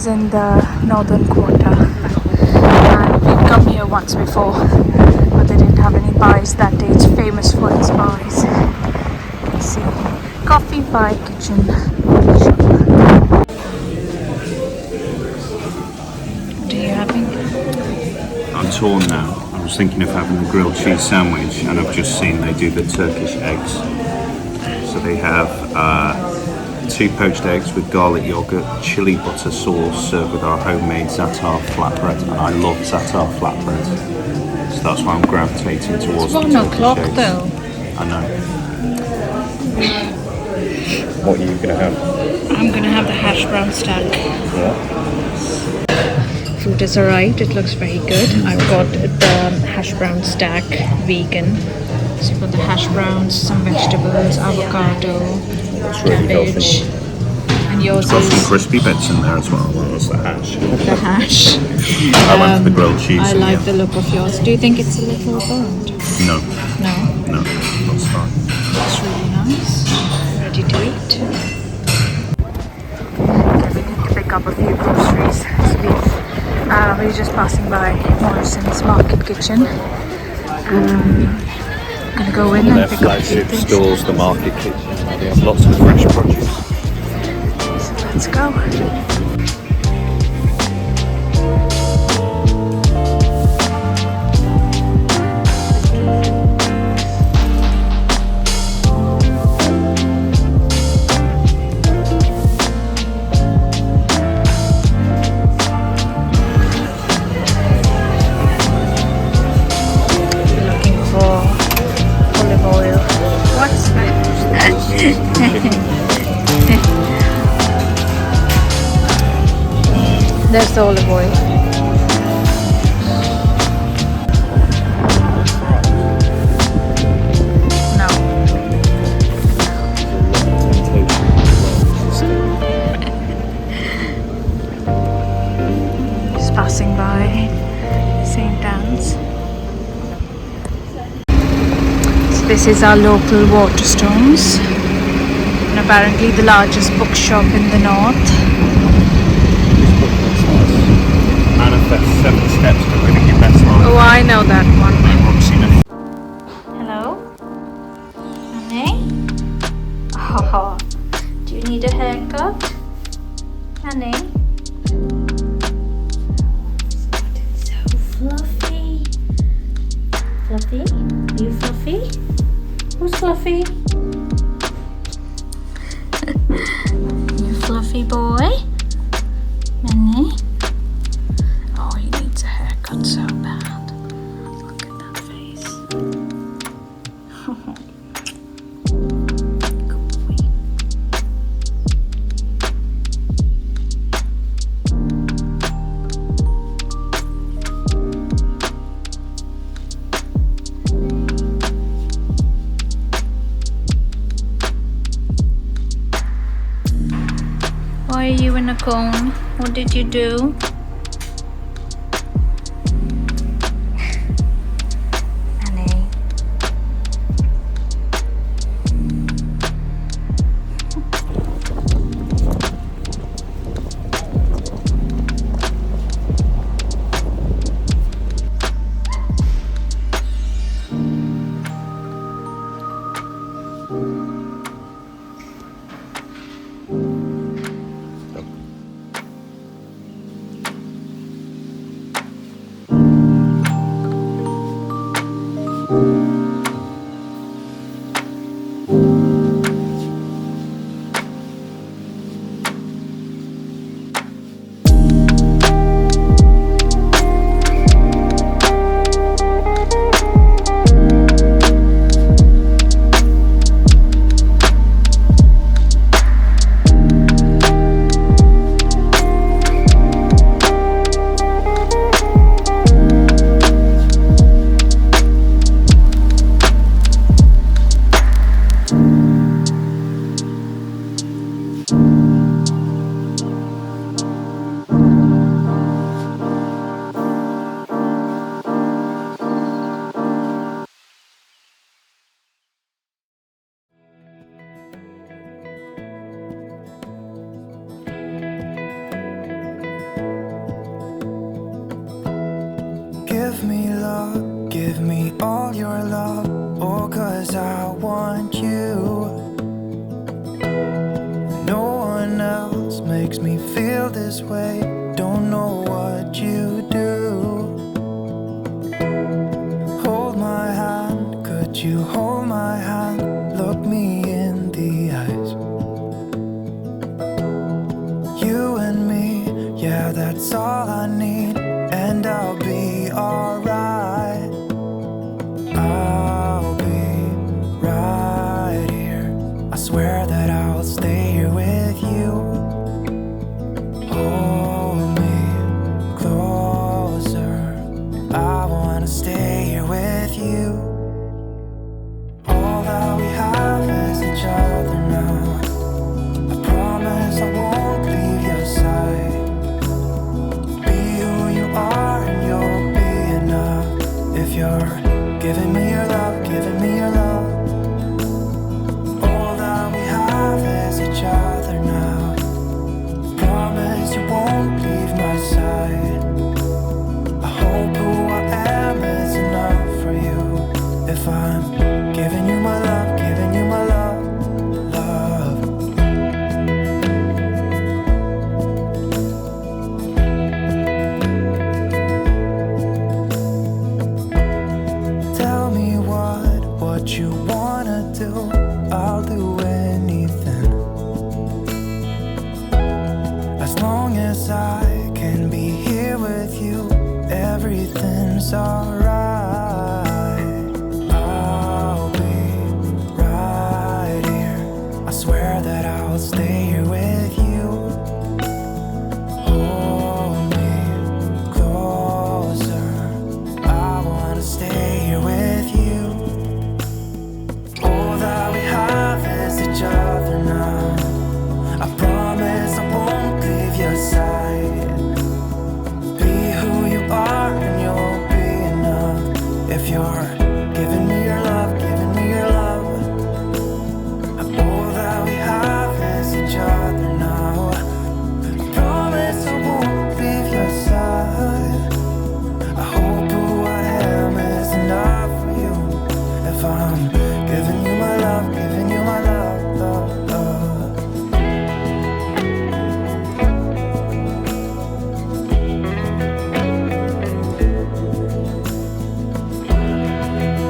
in the northern quarter, and we've come here once before, but they didn't have any pies that day. It's famous for its pies. You can see coffee pie kitchen shop. What are you having? I'm torn now. I was thinking of having the grilled cheese sandwich, and I've just seen they do the Turkish eggs. So they have 2 poached eggs with garlic yogurt, chili butter sauce, served with our homemade za'atar flatbread, and I love za'atar flatbread, so that's why I'm gravitating towards the Turkish eggs. It's 1 o'clock though. I know. What are you going to have? I'm going to have the hash brown stack. Yeah. Food has arrived, it looks very good. I've got the hash brown stack vegan. So you've got the hash browns, some vegetables, avocado, cabbage, and yours It's got is some crispy bits in there as well. Well, that's the hash. the hash. I went for the grilled cheese. I like the look of yours. Do you think it's a little burnt? No. No? No, that's fine. It's really nice. Ready to eat. Okay, we need to pick up a few groceries. We're just passing by Morrison's Market Kitchen. Gonna go in and pick up a few things. Stores, the Market Kitchen. They have lots of fresh produce. So let's go. There's the olive oil. No. Just passing by St. Anne's. So this is our local Waterstones, and apparently the largest bookshop in the north. Manifest 7 steps to winning your best life. Oh, I know that one. Hello? Honey? Oh, do you need a haircut? Honey? So fluffy. Fluffy? Are you fluffy? Who's fluffy? You fluffy boy? Honey? Oh, he needs a haircut so bad. Look at that face. Good boy. Why are you in a cone? What did you do? give me all your love. Oh, 'cause I want you. No one else makes me feel this way. Don't know what you do. Hold my hand, could you hold my hand? Look me in the eyes. You and me, yeah, that's all I need. And I'll be alright. I'll be right here. I swear that I'll stay here with you. Hold me closer. I wanna stay here with you. All that we have is each other now. I promise I won't leave your side. Be who you are and you'll be enough. If you're giving me your love, giving me your love. All that we have is each other now. Promise you won't leave my side. I hope who I am is enough for you. If I'm giving you my love, giving you my love, love. Tell me what you wanna do. I'll do anything. As long as I can be here with you, everything's alright. I'll be right here. I swear that I'll stay here with you. Hold me closer. I wanna stay here with you. All that we have is each other now. I promise I won't leave your side. Be who you are and you'll be enough. If you're giving me your love, giving me your love. All that we have is each other now. I promise I won't leave your side. I hope who I am is enough for you. If I'm giving you my love, giving you my love, love, love.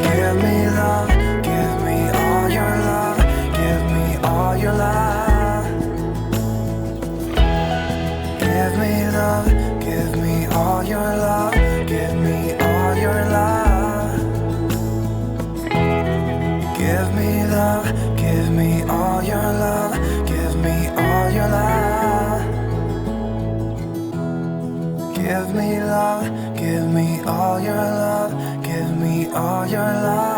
Give me love, give me all your love, give me all your love. Give me love, give me all your love, give me all your love. Give me love, give me all your love, give me all your love. Give me love, give me all your love, give me all your love.